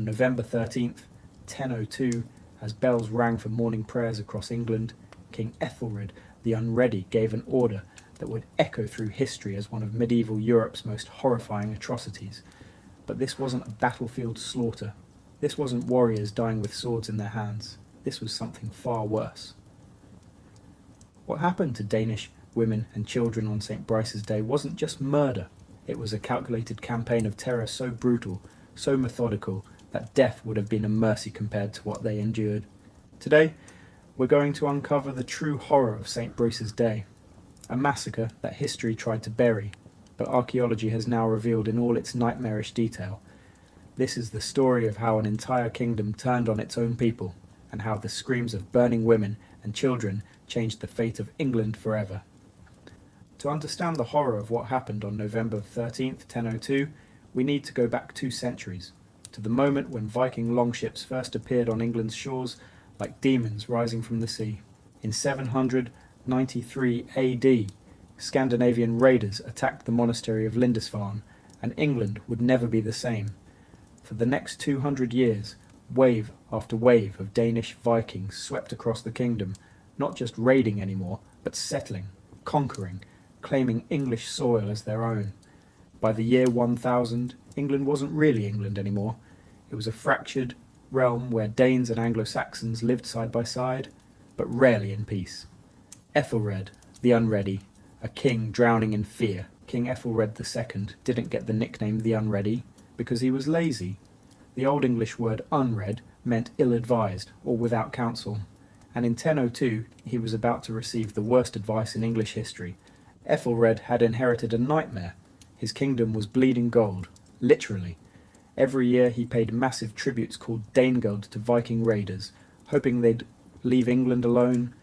On November 13th, 1002, as bells rang for morning prayers across England, King Æthelred the Unready gave an order that would echo through history as one of medieval Europe's most horrifying atrocities. But this wasn't a battlefield slaughter. This wasn't warriors dying with swords in their hands. This was something far worse. What happened to Danish women and children on St.brices Day wasn't just murder. It was a calculated campaign of terror so brutal, so methodical, that death would have been a mercy compared to what they endured. Today, we're going to uncover the true horror of St.brices Day, a massacre that history tried to bury, but archaeology has now revealed in all its nightmarish detail. This is the story of how an entire kingdom turned on its own people, and how the screams of burning women and children changed the fate of England forever. To understand the horror of what happened on November 13th, 1002, we need to go back 2 centuries, to the moment when Viking longships first appeared on England's shores like demons rising from the sea. In 793 AD, Scandinavian raiders attacked the monastery of Lindisfarne, and England would never be the same. For the next 200 years, wave after wave of Danish Vikings swept across the kingdom, not just raiding anymore, but settling, conquering, claiming English soil as their own. By the year 1000, England wasn't really England anymore. It was a fractured realm where Danes and Anglo-Saxons lived side by side, but rarely in peace. Æthelred the Unready, a king drowning in fear. King Æthelred II didn't get the nickname the Unready because he was lazy. The Old English word unread meant ill-advised or without counsel, and in 1002 he was about to receive the worst advice in English history. Æthelred had inherited a nightmare. His kingdom was bleeding gold, literally. Every year he paid massive tributes called Danegeld to Viking raiders, hoping they'd leave England alone.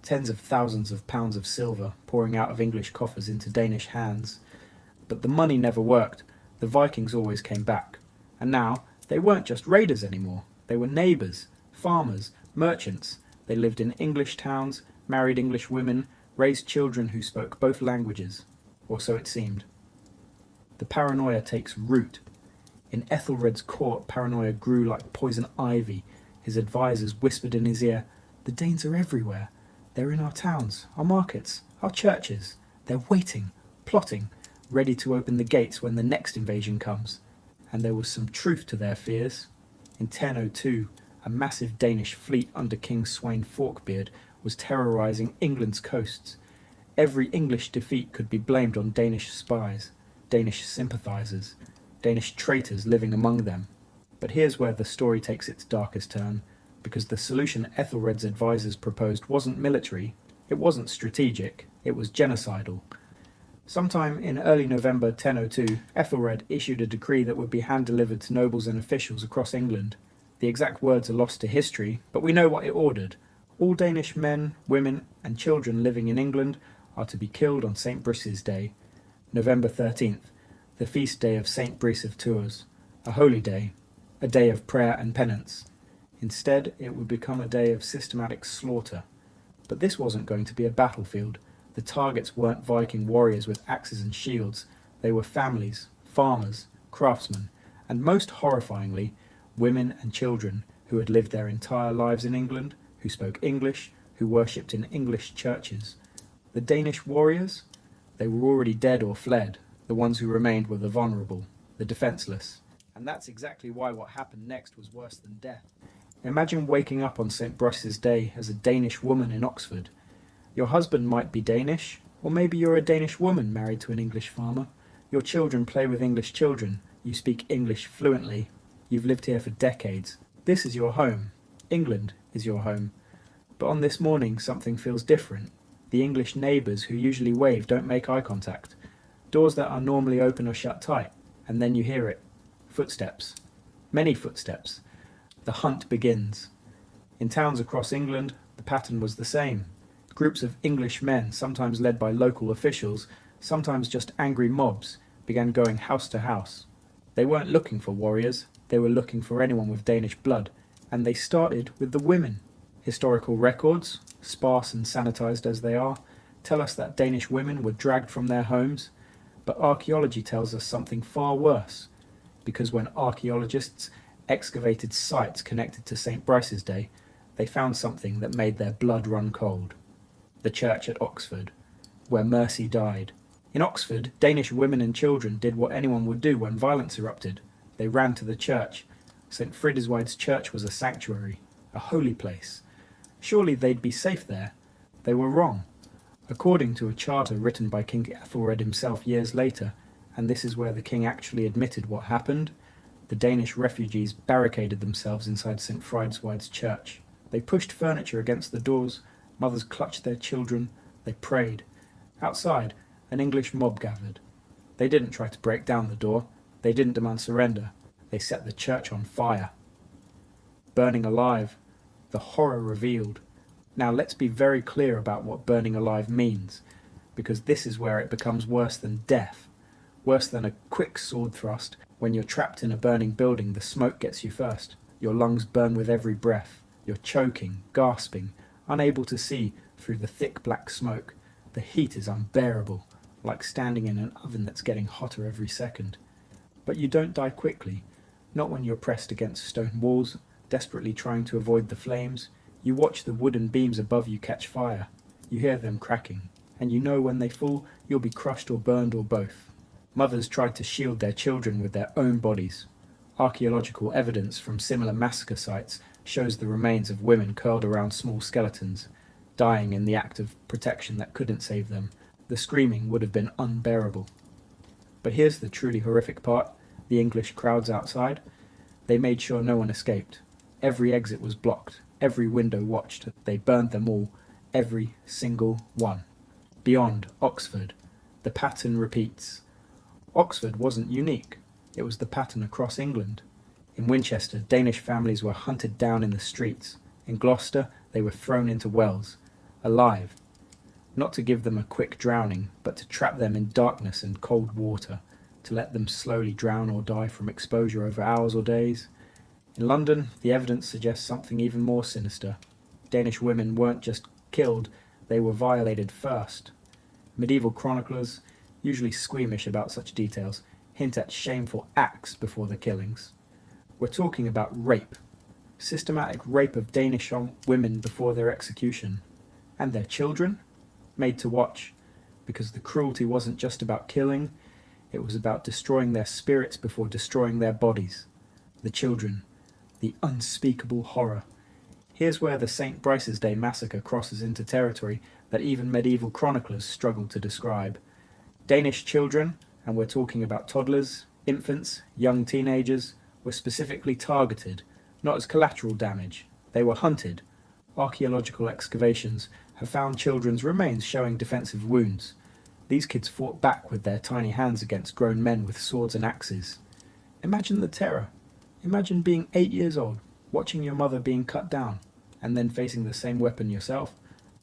Tens of thousands of pounds of silver pouring out of English coffers into Danish hands. But the money never worked. The Vikings always came back. And now, they weren't just raiders anymore. They were neighbours, farmers, merchants. They lived in English towns, married English women, raised children who spoke both languages. Or so it seemed. The paranoia takes root. In Æthelred's court, paranoia grew like poison ivy. His advisors whispered in his ear, "The Danes are everywhere. They're in our towns, our markets, our churches. They're waiting, plotting, ready to open the gates when the next invasion comes." And there was some truth to their fears. In 1002, a massive Danish fleet under King Sweyn Forkbeard was terrorising England's coasts. Every English defeat could be blamed on Danish spies, Danish sympathisers, Danish traitors living among them. But here's where the story takes its darkest turn, because the solution Æthelred's advisors proposed wasn't military, it wasn't strategic, it was genocidal. Sometime in early November 1002, Æthelred issued a decree that would be hand-delivered to nobles and officials across England. The exact words are lost to history, but we know what it ordered. All Danish men, women and children living in England are to be killed on St.brices Day, November 13th, the feast day of St. Brice of Tours, a holy day, a day of prayer and penance. Instead, it would become a day of systematic slaughter. But this wasn't going to be a battlefield. The targets weren't Viking warriors with axes and shields. They were families, farmers, craftsmen, and most horrifyingly, women and children who had lived their entire lives in England, who spoke English, who worshipped in English churches. The Danish warriors? They were already dead or fled. The ones who remained were the vulnerable, the defenceless. And that's exactly why what happened next was worse than death. Imagine waking up on St.brices Day as a Danish woman in Oxford. Your husband might be Danish, or maybe you're a Danish woman married to an English farmer. Your children play with English children. You speak English fluently. You've lived here for decades. This is your home. England is your home. But on this morning, something feels different. The English neighbours who usually wave don't make eye contact. Doors that are normally open are shut tight, and then you hear it. Footsteps. Many footsteps. The hunt begins. In towns across England, the pattern was the same. Groups of English men, sometimes led by local officials, sometimes just angry mobs, began going house to house. They weren't looking for warriors, they were looking for anyone with Danish blood, and they started with the women. Historical records, sparse and sanitised as they are, tell us that Danish women were dragged from their homes, but archaeology tells us something far worse, because when archaeologists excavated sites connected to St.brices Day, they found something that made their blood run cold. The church at Oxford, where Mercy died. In Oxford, Danish women and children did what anyone would do when violence erupted. They ran to the church. St. Frideswide's church was a sanctuary, a holy place. Surely they'd be safe there. They were wrong. According to a charter written by King Æthelred himself years later, and this is where the king actually admitted what happened, the Danish refugees barricaded themselves inside St. Frideswide's church. They pushed furniture against the doors, mothers clutched their children, they prayed. Outside, an English mob gathered. They didn't try to break down the door, they didn't demand surrender, they set the church on fire. Burning alive, the horror revealed. Now let's be very clear about what burning alive means, because this is where it becomes worse than death. Worse than a quick sword thrust. When you're trapped in a burning building, the smoke gets you first. Your lungs burn with every breath. You're choking, gasping, unable to see through the thick black smoke. The heat is unbearable, like standing in an oven that's getting hotter every second. But you don't die quickly, not when you're pressed against stone walls, desperately trying to avoid the flames. You watch the wooden beams above you catch fire. You hear them cracking, and you know when they fall, you'll be crushed or burned or both. Mothers tried to shield their children with their own bodies. Archaeological evidence from similar massacre sites shows the remains of women curled around small skeletons, dying in the act of protection that couldn't save them. The screaming would have been unbearable. But here's the truly horrific part: the English crowds outside. They made sure no one escaped. Every exit was blocked, every window watched. They burned them all, every single one. Beyond Oxford, the pattern repeats. Oxford wasn't unique. It was the pattern across England. In Winchester, Danish families were hunted down in the streets. In Gloucester, they were thrown into wells, alive. Not to give them a quick drowning, but to trap them in darkness and cold water, to let them slowly drown or die from exposure over hours or days. In London, the evidence suggests something even more sinister. Danish women weren't just killed, they were violated first. Medieval chroniclers, usually squeamish about such details, hint at shameful acts before the killings. We're talking about rape. Systematic rape of Danish women before their execution. And their children? Made to watch. Because the cruelty wasn't just about killing, it was about destroying their spirits before destroying their bodies. The children. The unspeakable horror. Here's where the St.brices Day massacre crosses into territory that even medieval chroniclers struggle to describe. Danish children, and we're talking about toddlers, infants, young teenagers, were specifically targeted, not as collateral damage. They were hunted. Archaeological excavations have found children's remains showing defensive wounds. These kids fought back with their tiny hands against grown men with swords and axes. Imagine the terror. Imagine being 8 years old, watching your mother being cut down, and then facing the same weapon yourself.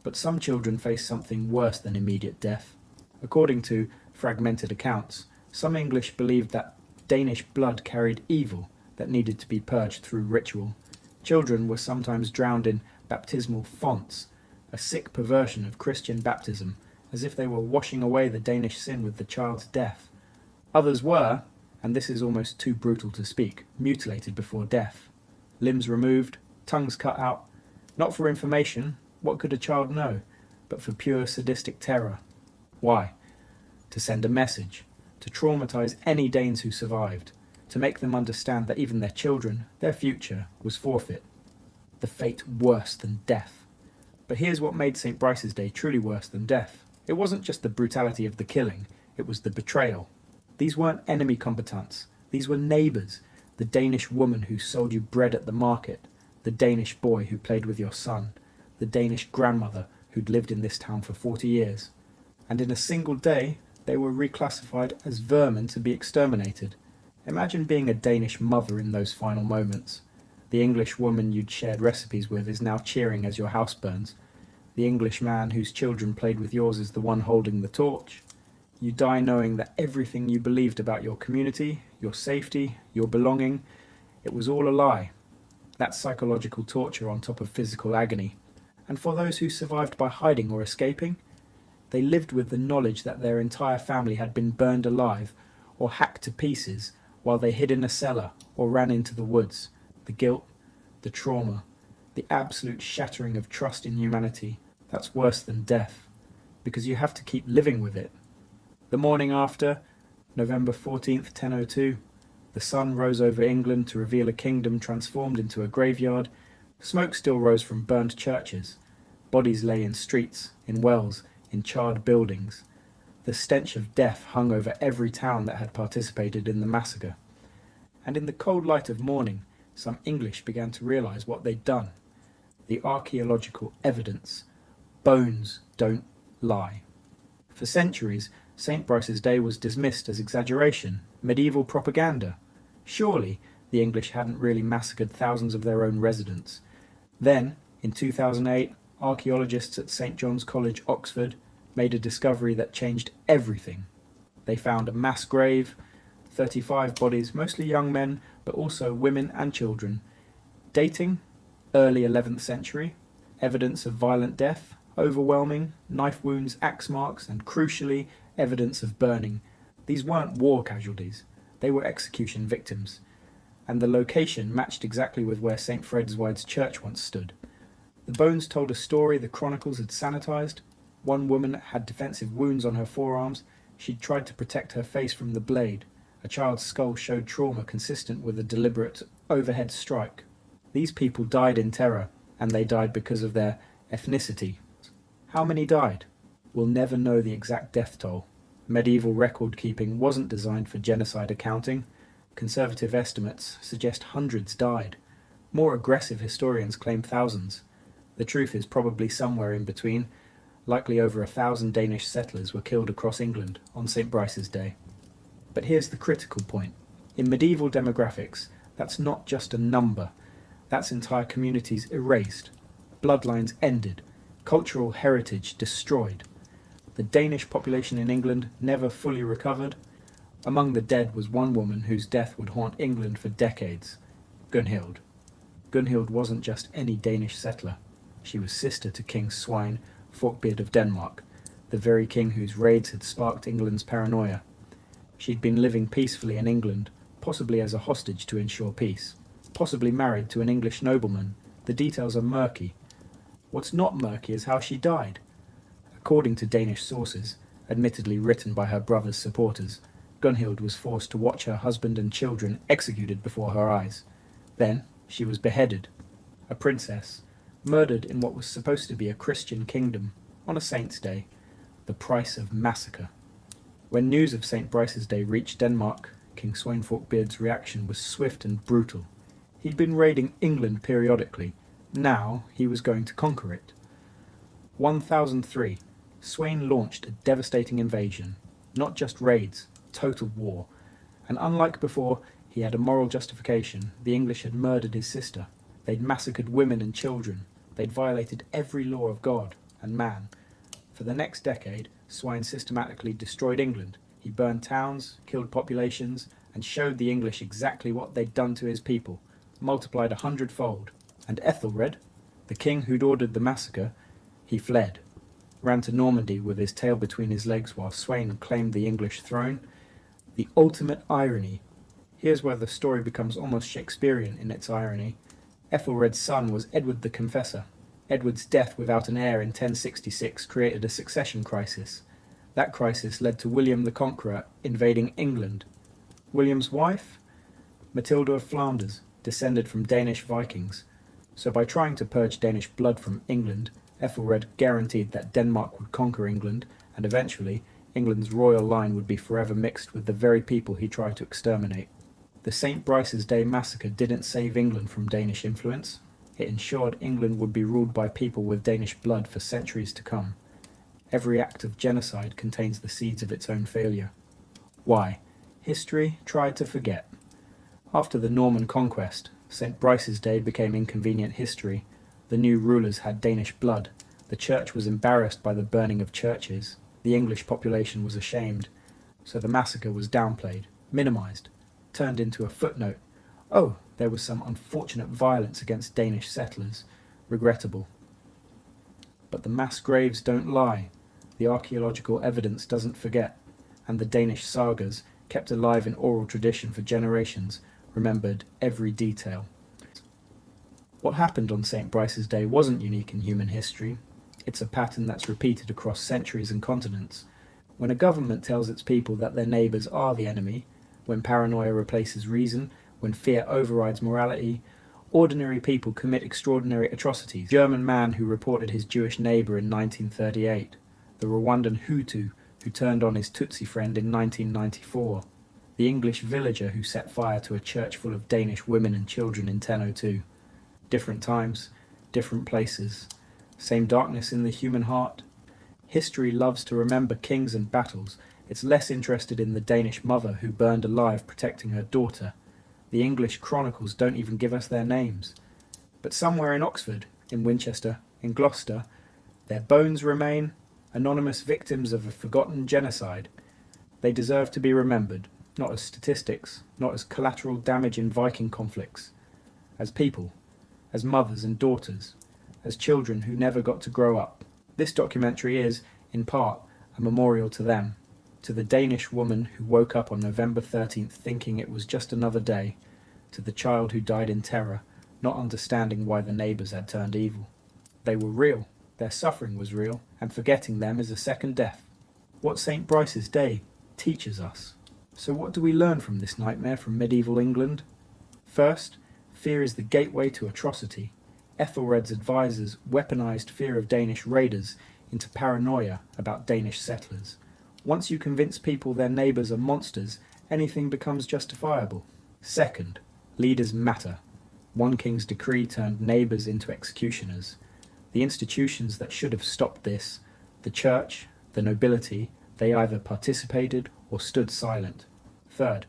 But some children face something worse than immediate death. According to fragmented accounts, some English believed that Danish blood carried evil that needed to be purged through ritual. Children were sometimes drowned in baptismal fonts, a sick perversion of Christian baptism, as if they were washing away the Danish sin with the child's death. Others were, and this is almost too brutal to speak, mutilated before death. Limbs removed, tongues cut out, not for information, what could a child know, but for pure sadistic terror. Why? To send a message, to traumatize any Danes who survived, to make them understand that even their children, their future, was forfeit. The fate worse than death. But here's what made St.brices Day truly worse than death. It wasn't just the brutality of the killing, it was the betrayal. These weren't enemy combatants, these were neighbours. The Danish woman who sold you bread at the market, the Danish boy who played with your son, the Danish grandmother who'd lived in this town for 40 years. And in a single day, they were reclassified as vermin to be exterminated. Imagine being a Danish mother in those final moments. The English woman you'd shared recipes with is now cheering as your house burns. The English man whose children played with yours is the one holding the torch. You die knowing that everything you believed about your community, your safety, your belonging, it was all a lie. That's psychological torture on top of physical agony. And for those who survived by hiding or escaping, they lived with the knowledge that their entire family had been burned alive or hacked to pieces while they hid in a cellar or ran into the woods. The guilt, the trauma, the absolute shattering of trust in humanity, that's worse than death, because you have to keep living with it. The morning after, November 14th, 1002, the sun rose over England to reveal a kingdom transformed into a graveyard. Smoke still rose from burned churches. Bodies lay in streets, in wells, in charred buildings. The stench of death hung over every town that had participated in the massacre. And in the cold light of morning, some English began to realise what they'd done. The archaeological evidence. Bones don't lie. For centuries, St.Brice's Day was dismissed as exaggeration, medieval propaganda. Surely the English hadn't really massacred thousands of their own residents. Then, in 2008, archaeologists at St. John's College, Oxford, made a discovery that changed everything. They found a mass grave, 35 bodies, mostly young men, but also women and children. Dating? Early 11th century. Evidence of violent death? Overwhelming. Knife wounds, axe marks, and crucially, evidence of burning. These weren't war casualties. They were execution victims. And the location matched exactly with where St. Fred's church once stood. The bones told a story the chronicles had sanitized. One woman had defensive wounds on her forearms. She'd tried to protect her face from the blade. A child's skull showed trauma consistent with a deliberate overhead strike. These people died in terror, and they died because of their ethnicity. How many died? We'll never know the exact death toll. Medieval record keeping wasn't designed for genocide accounting. Conservative estimates suggest hundreds died. More aggressive historians claim thousands. The truth is probably somewhere in between. Likely over 1,000 Danish settlers were killed across England on St. Brice's Day. But here's the critical point. In medieval demographics, that's not just a number. That's entire communities erased, bloodlines ended, cultural heritage destroyed. The Danish population in England never fully recovered. Among the dead was one woman whose death would haunt England for decades, Gunhild. Gunhild wasn't just any Danish settler. She was sister to King Sweyn, Forkbeard of Denmark, the very king whose raids had sparked England's paranoia. She'd been living peacefully in England, possibly as a hostage to ensure peace, possibly married to an English nobleman. The details are murky. What's not murky is how she died. According to Danish sources, admittedly written by her brother's supporters, Gunhild was forced to watch her husband and children executed before her eyes. Then she was beheaded. A princess, murdered in what was supposed to be a Christian kingdom, on a saint's day, the price of massacre. When news of St. Brice's Day reached Denmark, King Sweyn Forkbeard's reaction was swift and brutal. He'd been raiding England periodically. Now he was going to conquer it. 1003, Sweyn launched a devastating invasion. Not just raids, total war. And unlike before, he had a moral justification. The English had murdered his sister. They'd massacred women and children. They'd violated every law of God and man. For the next decade, Sweyn systematically destroyed England. He burned towns, killed populations, and showed the English exactly what they'd done to his people, multiplied 100-fold. And Æthelred, the king who'd ordered the massacre, he fled, ran to Normandy with his tail between his legs while Sweyn claimed the English throne. The ultimate irony. Here's where the story becomes almost Shakespearean in its irony. Æthelred's son was Edward the Confessor. Edward's death without an heir in 1066 created a succession crisis. That crisis led to William the Conqueror invading England. William's wife? Matilda of Flanders, descended from Danish Vikings. So by trying to purge Danish blood from England, Æthelred guaranteed that Denmark would conquer England, and eventually England's royal line would be forever mixed with the very people he tried to exterminate. The St. Brice's Day massacre didn't save England from Danish influence. It ensured England would be ruled by people with Danish blood for centuries to come. Every act of genocide contains the seeds of its own failure. Why? History tried to forget. After the Norman conquest, St. Brice's Day became inconvenient history. The new rulers had Danish blood. The church was embarrassed by the burning of churches. The English population was ashamed. So the massacre was downplayed, minimized, turned into a footnote. Oh, there was some unfortunate violence against Danish settlers. Regrettable. But the mass graves don't lie. The archaeological evidence doesn't forget. And the Danish sagas kept alive in oral tradition for generations, remembered every detail. What happened on St. Brice's Day wasn't unique in human history. It's a pattern that's repeated across centuries and continents. When a government tells its people that their neighbours are the enemy, when paranoia replaces reason, when fear overrides morality, ordinary people commit extraordinary atrocities. The German man who reported his Jewish neighbour in 1938, the Rwandan Hutu who turned on his Tutsi friend in 1994, the English villager who set fire to a church full of Danish women and children in 1002. Different times, different places, same darkness in the human heart. History loves to remember kings and battles. It's less interested in the Danish mother who burned alive protecting her daughter. The English chronicles don't even give us their names. But somewhere in Oxford, in Winchester, in Gloucester, their bones remain, anonymous victims of a forgotten genocide. They deserve to be remembered, not as statistics, not as collateral damage in Viking conflicts, as people, as mothers and daughters, as children who never got to grow up. This documentary is, in part, a memorial to them, to the Danish woman who woke up on November 13th thinking it was just another day, to the child who died in terror, not understanding why the neighbours had turned evil. They were real, their suffering was real, and forgetting them is a second death. What St. Brice's Day teaches us. So what do we learn from this nightmare from medieval England? First, fear is the gateway to atrocity. Æthelred's advisors weaponized fear of Danish raiders into paranoia about Danish settlers. Once you convince people their neighbours are monsters, anything becomes justifiable. Second, leaders matter. One king's decree turned neighbours into executioners. The institutions that should have stopped this, the church, the nobility, they either participated or stood silent. Third,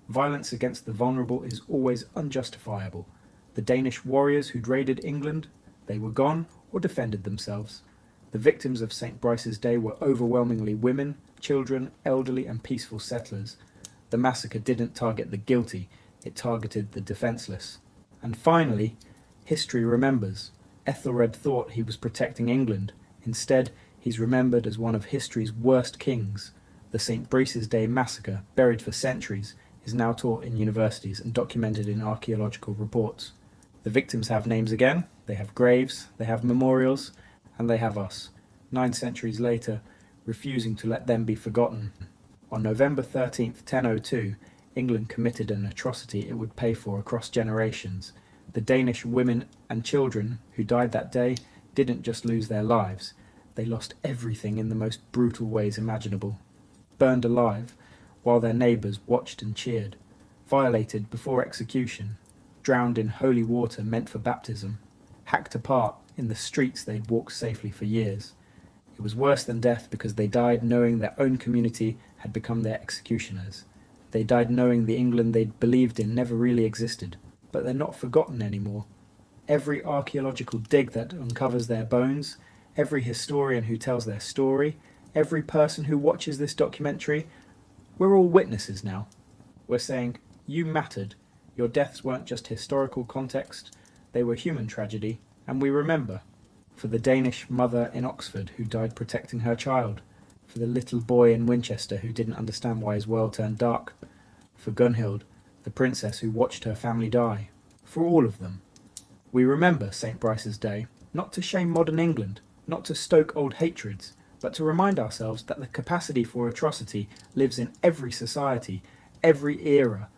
violence against the vulnerable is always unjustifiable. The Danish warriors who'd raided England, they were gone or defended themselves. The victims of St. Brice's Day were overwhelmingly women, children, elderly and peaceful settlers. The massacre didn't target the guilty, it targeted the defenceless. And finally, history remembers. Æthelred thought he was protecting England. Instead, he's remembered as one of history's worst kings. The St. Brice's Day massacre, buried for centuries, is now taught in universities and documented in archaeological reports. The victims have names again, they have graves, they have memorials, and they have us, 9 centuries later, refusing to let them be forgotten. On November 13th, 1002, England committed an atrocity it would pay for across generations. The Danish women and children who died that day didn't just lose their lives, they lost everything in the most brutal ways imaginable. Burned alive, while their neighbours watched and cheered. Violated before execution. Drowned in holy water meant for baptism. Hacked apart in the streets they'd walked safely for years. It was worse than death because they died knowing their own community had become their executioners. They died knowing the England they'd believed in never really existed. But they're not forgotten anymore. Every archaeological dig that uncovers their bones, every historian who tells their story, every person who watches this documentary, we're all witnesses now. We're saying, you mattered. Your deaths weren't just historical context, they were human tragedy, and we remember. For the Danish mother in Oxford who died protecting her child, for the little boy in Winchester who didn't understand why his world turned dark, for Gunhild, the princess who watched her family die. For all of them. We remember St. Brice's Day, not to shame modern England, not to stoke old hatreds, but to remind ourselves that the capacity for atrocity lives in every society, every era,